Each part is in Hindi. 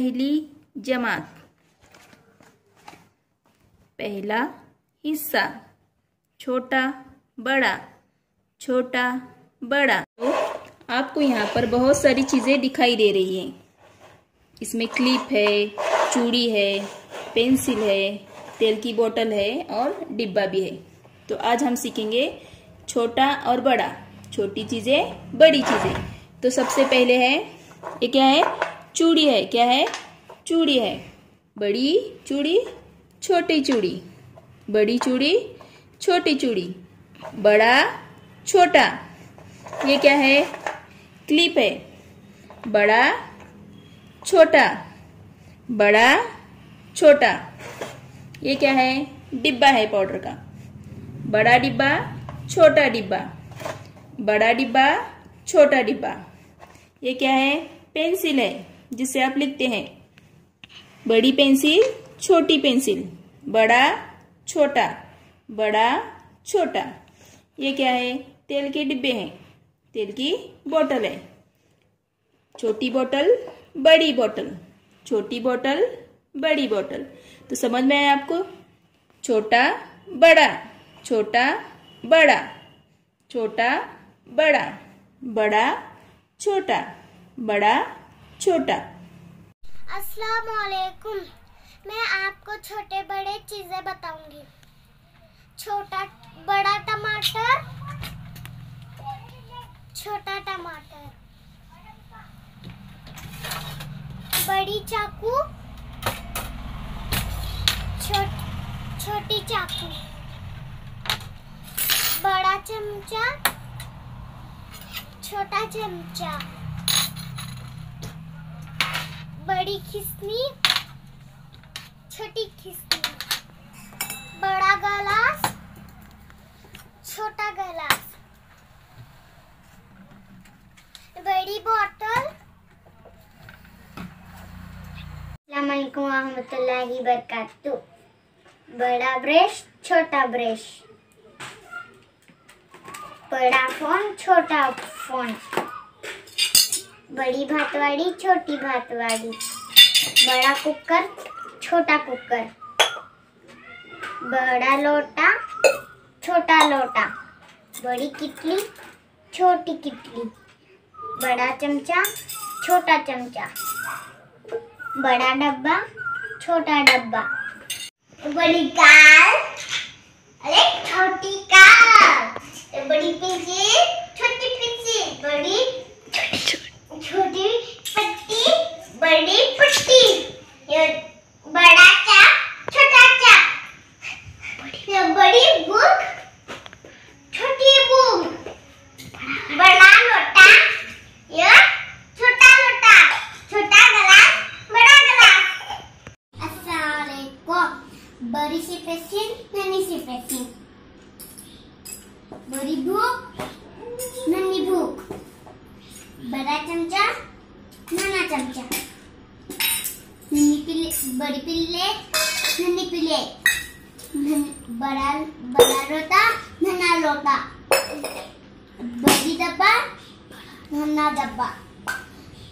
पहली जमात। पहला हिस्सा छोटा बड़ा, छोटा बड़ा। तो आपको यहाँ पर बहुत सारी चीज़ें दिखाई दे रही हैं। इसमें क्लिप है, चूड़ी है, पेंसिल है, तेल की बोतल है और डिब्बा भी है। तो आज हम सीखेंगे छोटा और बड़ा, छोटी चीज़ें बड़ी चीज़ें। तो सबसे पहले है, ये क्या है? चूड़ी है। क्या है? चूड़ी है। बड़ी चूड़ी, छोटी चूड़ी, बड़ी चूड़ी, छोटी चूड़ी, बड़ा छोटा। ये क्या है? क्लिप है। बड़ा छोटा, बड़ा छोटा। ये क्या है? डिब्बा है पाउडर का। बड़ा डिब्बा, छोटा डिब्बा, बड़ा डिब्बा, छोटा डिब्बा। ये क्या है? पेंसिल है, जिससे आप लिखते हैं। बड़ी पेंसिल, छोटी पेंसिल, बड़ा छोटा, बड़ा छोटा। ये क्या है? तेल के डिब्बे हैं। तेल की बोतल है। छोटी बोतल, बड़ी बोतल, छोटी बोतल, बड़ी बोतल। तो समझ में आया आपको? छोटा बड़ा, छोटा बड़ा, छोटा बड़ा, बड़ा छोटा, बड़ा छोटा। अस्सलाम वालेकुम। मैं आपको छोटे बड़े चीजें बताऊंगी। छोटा बड़ा टमाटर, छोटा टमाटर, बड़ी चाकू, छोटी चाकू, बड़ा चमचा, छोटा चमचा, बड़ी खिसनी, छोटी खिसनी, बड़ा गिलास, छोटा गिलास, बड़ी बोतल। अस्सलाम वालेकुम रहमतुल्लाहि बरकातहू। बड़ा ब्रश, छोटा ब्रश, बड़ा फोन, छोटा फोन, बड़ी भात वाली, छोटी भात वाली, बड़ा कुकर, छोटा कुकर, बड़ा लोटा, छोटा लोटा, बड़ी किटली, छोटी किटली, बड़ा चमचा, छोटा चमचा, बड़ा डब्बा, छोटा डब्बा, बड़ी कार, अरे छोटी कार, बड़ी पेंसिल, छोटी पेंसिल, बड़ी छोटी पट्टी, बड़ी पट्टी, बड़ा चाक, छोटा चाक, बड़ी बुक, छोटी बुक, बड़ा लोटा, छोटा लोटा, छोटा गिलास, बड़ा गिलास। अस्सलाम वालेकुम। बड़ी सी पेंसिल, नन्ही सी पेंसिल, बड़ी बुक, नन्ही बुक, बड़ा चमचा, नाना चमचा, बड़ी प्लेट, नन्ही प्लेट, बड़ा लोटा, नाना लोटा, बड़ी डब्बा, नाना डब्बा,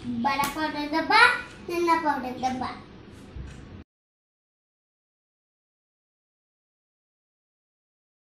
बड़ा पाउडर डब्बा, नाना पाउडर डब्बा।